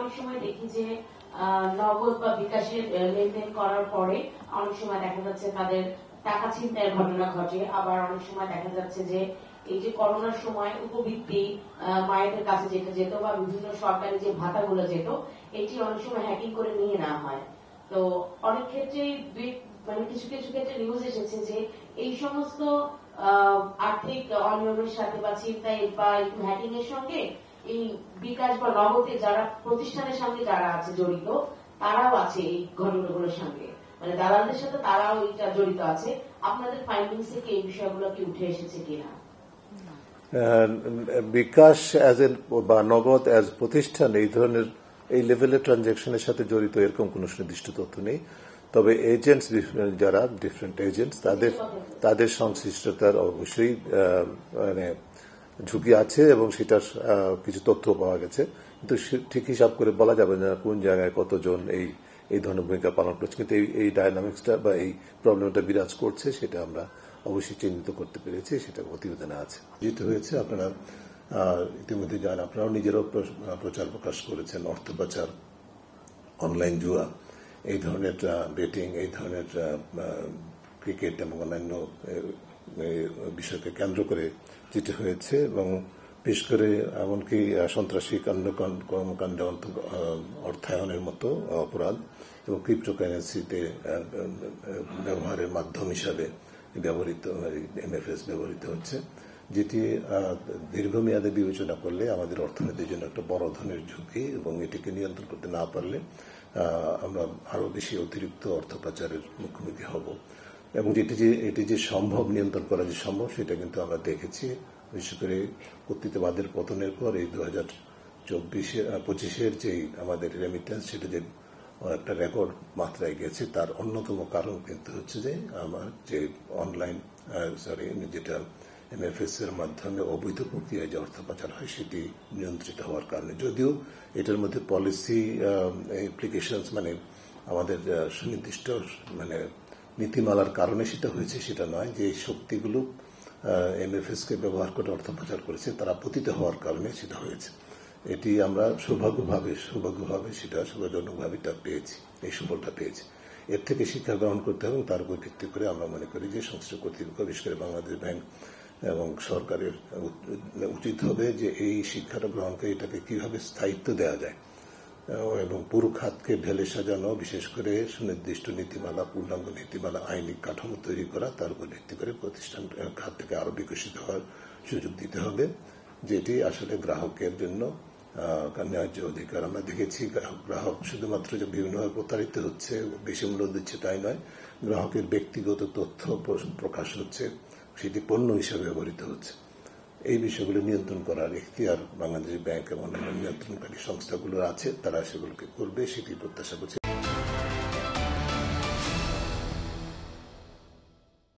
অনেক সময় দেখি যে নগদ বা বিকাশের লেনদেন করার পরে অনেক সময় দেখা যাচ্ছে তাদের টাকা ছিনতাইয়ের ঘটনা ঘটে। আবার অনেক সময় দেখা যাচ্ছে যে এই যে করোনার সময় উপবৃত্তি মায়েদের কাছে যেটা যেত বা বিভিন্ন সরকারি যে ভাতাগুলো যেত, এটি অনেক সময় হ্যাকিং করে নিয়ে নেওয়া হয়। তো অনেক ক্ষেত্রেই মানে কিছু কিছু ক্ষেত্রে নিউজ এসেছে যে এই সমস্ত আর্থিক অনিয়মের সাথে বা ছিনতাই বা একটু হ্যাকিং এর সঙ্গে এই বিকাশ বা নগদে যারা প্রতিষ্ঠানের সঙ্গে যারা আছে জড়িত, তারাও আছে এই ঘটনাগুলোর সঙ্গে, মানে দালালদের সাথে তারাও এটা জড়িত আছে। আপনাদের ফাইন্ডিংস থেকে এই বিষয়গুলো কি উঠে এসেছে কিনা? বিকাশ বা নগদ অ্যাজ প্রতিষ্ঠান এই ধরনের এই লেভেলের ট্রানজাকশনের সাথে জড়িত এরকম কোন সুনির্দিষ্ট তথ্য নেই। তবে এজেন্টস, যারা ডিফারেন্ট এজেন্টস, তাদের সংশ্লিষ্টতার অবশ্যই মানে ঝুঁকি আছে এবং সেটার কিছু তথ্য পাওয়া গেছে, কিন্তু ঠিক হিসাব করে বলা যাবে না কোন জায়গায় কতজন এই ধরনের ভূমিকা পালন করছে। কিন্তু এই ডায়নামিক্সটা বা এই প্রবলেমটা বিরাজ করছে, সেটা আমরা অবশ্যই চিহ্নিত করতে পেরেছি, সেটা প্রতিবেদনে আছে। যেটা হয়েছে আপনারা ইতিমধ্যে জানেন, আপনারাও নিজেরাও প্রচার প্রকাশ করেছেন, অর্থ পাচার, অনলাইন জুয়া, এই ধরনের বেটিং, এই ধরনের ক্রিকেট এবং অন্যান্য বিষয়কে কেন্দ্র করে যেটা হয়েছে, এবং বিশেষ করে এমনকি সন্ত্রাসী কর্মকাণ্ডে অর্থায়নের মতো অপরাধ এবং ক্রিপ্টোকারেন্সিতে ব্যবহারের মাধ্যম হিসাবে ব্যবহৃত এমএফএস ব্যবহৃত হচ্ছে, যেটি দীর্ঘমেয়াদে বিবেচনা করলে আমাদের অর্থনীতির জন্য একটা বড় ধরনের ঝুঁকি, এবং এটিকে নিয়ন্ত্রণ করতে না পারলে আমরা আরো বেশি অতিরিক্ত অর্থ পাচারের মুখোমুখি হব। এবং এটি যে সম্ভব, নিয়ন্ত্রণ করা যে সম্ভব, সেটা কিন্তু আমরা দেখেছি। বিশেষ করে কর্তৃত্ববাদের পতনের পর এই 2024-25 যে আমাদের রেমিটেন্স, সেটা যে একটা রেকর্ড মাত্রায় গেছে, তার অন্যতম কারণ কিন্তু হচ্ছে যে আমার যে অনলাইন যেটা এমএফএস এর মাধ্যমে অবৈধ প্রক্রিয়ায় যে অর্থ পাচার হয়, সেটি নিয়ন্ত্রিত হওয়ার কারণে। যদিও এটার মধ্যে পলিসি ইমপ্লিকেশনস, মানে আমাদের সুনির্দিষ্ট মানে নীতিমালার কারণে সেটা হয়েছে সেটা নয়, যে শক্তিগুলো এমএফএস কে ব্যবহার করে অর্থ পাচার করেছে, তারা পতিত হওয়ার কারণে সেটা হয়েছে। এটি আমরা সৌভাগ্যভাবে সেটা সুখজনকভাবে পেয়েছি, এই সুফলটা পেয়েছি। এর থেকে শিক্ষা গ্রহণ করতে হবে, এবং তার উপর ভিত্তি করে আমরা মনে করি যে সংশ্লিষ্ট কর্তৃপক্ষ, বিশেষ করে বাংলাদেশ ব্যাংক এবং সরকারের উচিত হবে যে এই শিক্ষাটা গ্রহণ করে এটাকে কিভাবে স্থায়িত্ব দেওয়া যায়, এবং পুরো খাতকে ঢেলে সাজানো, বিশেষ করে সুনির্দিষ্ট নীতিমালা, পূর্ণাঙ্গ নীতিমালা, আইনি কাঠামো তৈরি করা, তার উপর ভিত্তি করে প্রতিষ্ঠান খাতকে আরো বিকশিত হওয়ার সুযোগ দিতে হবে, যেটি আসলে গ্রাহকের জন্য ন্যায্য অধিকার। আমরা দেখেছি গ্রাহক শুধুমাত্র যে বিভিন্নভাবে প্রতারিত হচ্ছে, বেশি মূল্য দিচ্ছে তাই নয়, গ্রাহকের ব্যক্তিগত তথ্য প্রকাশ হচ্ছে, সেটি পণ্য হিসাবে ব্যবহৃত হচ্ছে। এই বিষয়গুলো নিয়ন্ত্রণ করার এখতিয়ার বাংলাদেশ ব্যাংক এবং অন্যান্য নিয়ন্ত্রণকারী সংস্থাগুলো আছে, তারা সেগুলোকে করবে, সেটি প্রত্যাশা করছে।